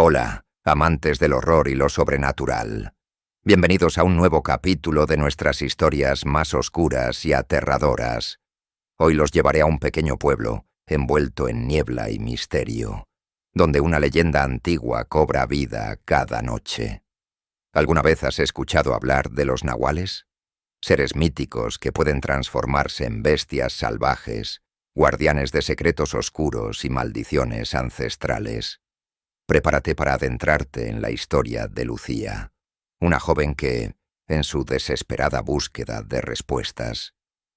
Hola, amantes del horror y lo sobrenatural. Bienvenidos a un nuevo capítulo de nuestras historias más oscuras y aterradoras. Hoy los llevaré a un pequeño pueblo, envuelto en niebla y misterio, donde una leyenda antigua cobra vida cada noche. ¿Alguna vez has escuchado hablar de los nahuales? Seres míticos que pueden transformarse en bestias salvajes, guardianes de secretos oscuros y maldiciones ancestrales. Prepárate para adentrarte en la historia de Lucía, una joven que, en su desesperada búsqueda de respuestas,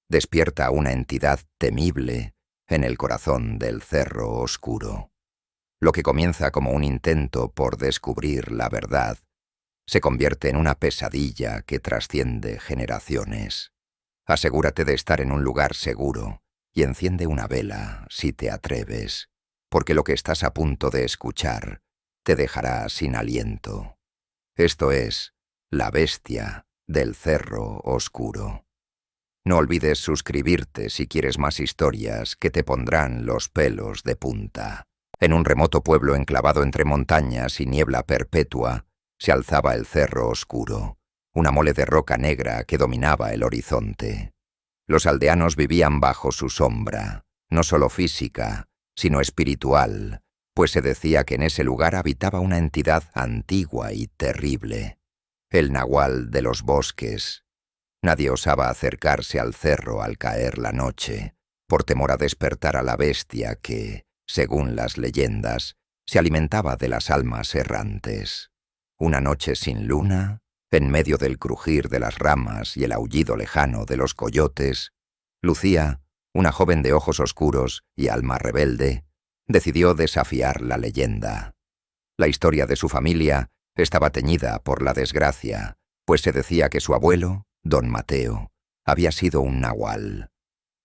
despierta a una entidad temible en el corazón del Cerro Oscuro. Lo que comienza como un intento por descubrir la verdad, se convierte en una pesadilla que trasciende generaciones. Asegúrate de estar en un lugar seguro y enciende una vela si te atreves, porque lo que estás a punto de escuchar te dejará sin aliento. Esto es La Bestia del Cerro Oscuro. No olvides suscribirte si quieres más historias que te pondrán los pelos de punta. En un remoto pueblo enclavado entre montañas y niebla perpetua, se alzaba el Cerro Oscuro, una mole de roca negra que dominaba el horizonte. Los aldeanos vivían bajo su sombra, no solo física, sino espiritual, pues se decía que en ese lugar habitaba una entidad antigua y terrible, el nahual de los bosques. Nadie osaba acercarse al cerro al caer la noche, por temor a despertar a la bestia que, según las leyendas, se alimentaba de las almas errantes. Una noche sin luna, en medio del crujir de las ramas y el aullido lejano de los coyotes, Lucía, una joven de ojos oscuros y alma rebelde, decidió desafiar la leyenda. La historia de su familia estaba teñida por la desgracia, pues se decía que su abuelo, don Mateo, había sido un nahual.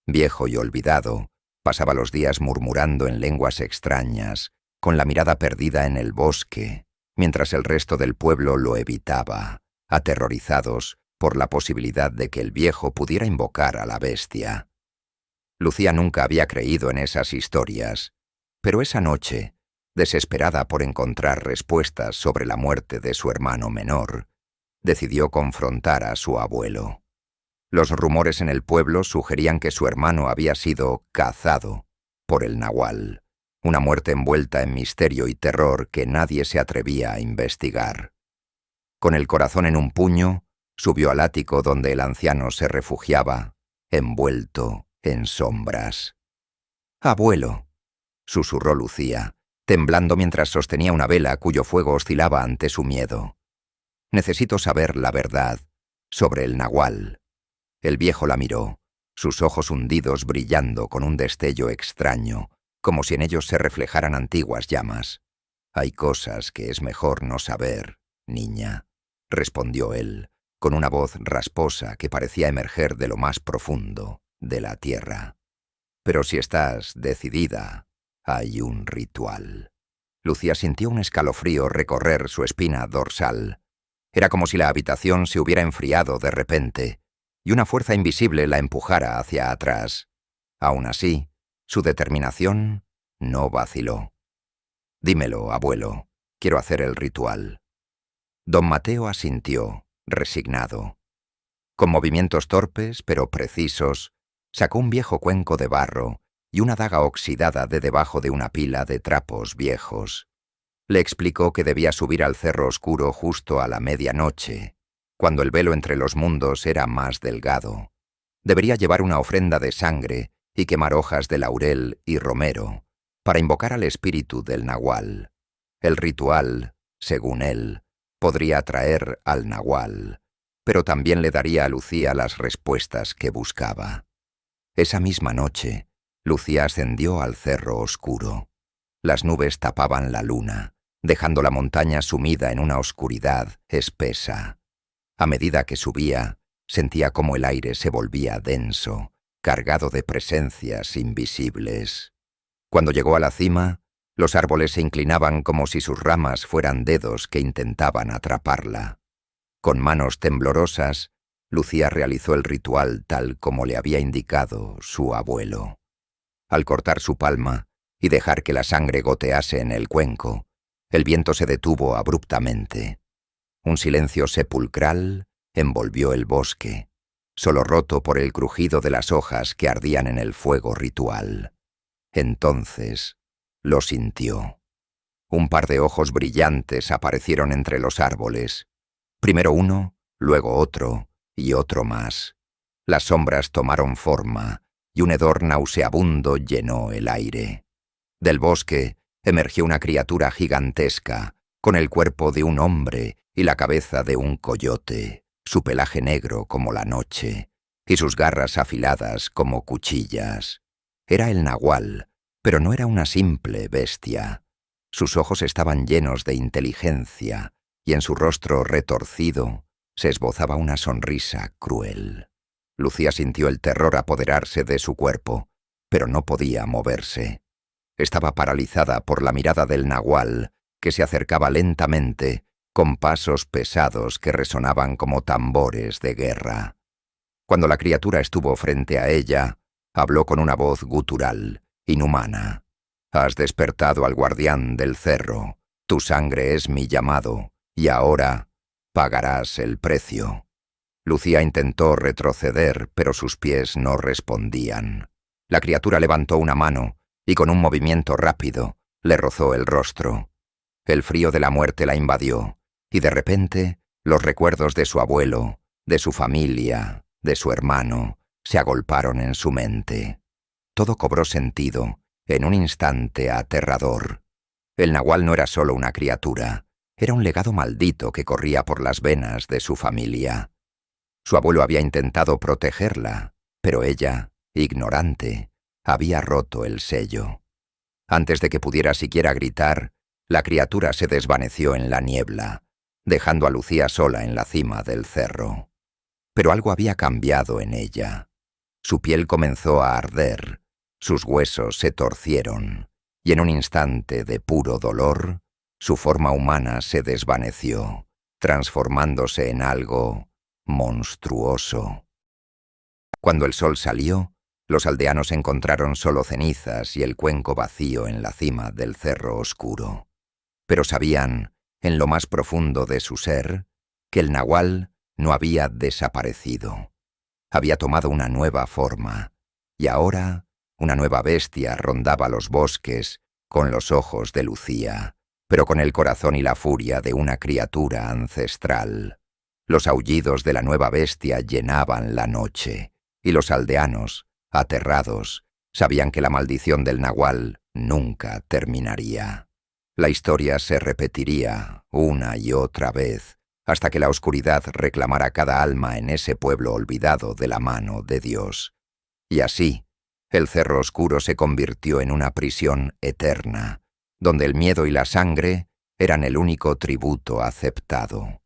Viejo y olvidado, pasaba los días murmurando en lenguas extrañas, con la mirada perdida en el bosque, mientras el resto del pueblo lo evitaba, aterrorizados por la posibilidad de que el viejo pudiera invocar a la bestia. Lucía nunca había creído en esas historias, pero esa noche, desesperada por encontrar respuestas sobre la muerte de su hermano menor, decidió confrontar a su abuelo. Los rumores en el pueblo sugerían que su hermano había sido cazado por el nahual, una muerte envuelta en misterio y terror que nadie se atrevía a investigar. Con el corazón en un puño, subió al ático donde el anciano se refugiaba, envuelto en sombras. «Abuelo», susurró Lucía, temblando mientras sostenía una vela cuyo fuego oscilaba ante su miedo. «Necesito saber la verdad sobre el nahual». El viejo la miró, sus ojos hundidos brillando con un destello extraño, como si en ellos se reflejaran antiguas llamas. «Hay cosas que es mejor no saber, niña», respondió él, con una voz rasposa que parecía emerger de lo más profundo de la tierra. «Pero si estás decidida, hay un ritual». Lucía sintió un escalofrío recorrer su espina dorsal. Era como si la habitación se hubiera enfriado de repente y una fuerza invisible la empujara hacia atrás. Aún así, su determinación no vaciló. «Dímelo, abuelo, quiero hacer el ritual». Don Mateo asintió, resignado. Con movimientos torpes pero precisos, sacó un viejo cuenco de barro y una daga oxidada de debajo de una pila de trapos viejos. Le explicó que debía subir al Cerro Oscuro justo a la medianoche, cuando el velo entre los mundos era más delgado. Debería llevar una ofrenda de sangre y quemar hojas de laurel y romero para invocar al espíritu del nahual. El ritual, según él, podría atraer al nahual, pero también le daría a Lucía las respuestas que buscaba. Esa misma noche, Lucía ascendió al Cerro Oscuro. Las nubes tapaban la luna, dejando la montaña sumida en una oscuridad espesa. A medida que subía, sentía cómo el aire se volvía denso, cargado de presencias invisibles. Cuando llegó a la cima, los árboles se inclinaban como si sus ramas fueran dedos que intentaban atraparla. Con manos temblorosas, Lucía realizó el ritual tal como le había indicado su abuelo. Al cortar su palma y dejar que la sangre gotease en el cuenco, El viento se detuvo abruptamente. Un silencio sepulcral envolvió el bosque, solo roto por el crujido de las hojas que ardían en el fuego ritual. Entonces lo sintió. Un par de ojos brillantes aparecieron entre los árboles. Primero uno, luego otro y otro más. Las sombras tomaron forma y un hedor nauseabundo llenó el aire. Del bosque emergió una criatura gigantesca, con el cuerpo de un hombre y la cabeza de un coyote, su pelaje negro como la noche, y sus garras afiladas como cuchillas. Era el nahual, pero no era una simple bestia. Sus ojos estaban llenos de inteligencia, y en su rostro retorcido se esbozaba una sonrisa cruel. Lucía sintió el terror apoderarse de su cuerpo, pero no podía moverse. Estaba paralizada por la mirada del nahual, que se acercaba lentamente, con pasos pesados que resonaban como tambores de guerra. Cuando la criatura estuvo frente a ella, habló con una voz gutural, inhumana. «Has despertado al guardián del cerro. Tu sangre es mi llamado, y ahora pagarás el precio». Lucía intentó retroceder, pero sus pies no respondían. La criatura levantó una mano y con un movimiento rápido le rozó el rostro. El frío de la muerte la invadió, y de repente los recuerdos de su abuelo, de su familia, de su hermano, se agolparon en su mente. Todo cobró sentido en un instante aterrador. El nahual no era solo una criatura, era un legado maldito que corría por las venas de su familia. Su abuelo había intentado protegerla, pero ella, ignorante, había roto el sello. Antes de que pudiera siquiera gritar, la criatura se desvaneció en la niebla, dejando a Lucía sola en la cima del cerro. Pero algo había cambiado en ella. Su piel comenzó a arder, sus huesos se torcieron, y en un instante de puro dolor, su forma humana se desvaneció, transformándose en algo monstruoso. Cuando el sol salió, los aldeanos encontraron solo cenizas y el cuenco vacío en la cima del cerro oscuro. Pero sabían, en lo más profundo de su ser, que el nahual no había desaparecido. Había tomado una nueva forma, y ahora una nueva bestia rondaba los bosques con los ojos de Lucía, pero con el corazón y la furia de una criatura ancestral. Los aullidos de la nueva bestia llenaban la noche, y los aldeanos, aterrados, sabían que la maldición del nahual nunca terminaría. La historia se repetiría una y otra vez, hasta que la oscuridad reclamara cada alma en ese pueblo olvidado de la mano de Dios. Y así, el cerro oscuro se convirtió en una prisión eterna, donde el miedo y la sangre eran el único tributo aceptado.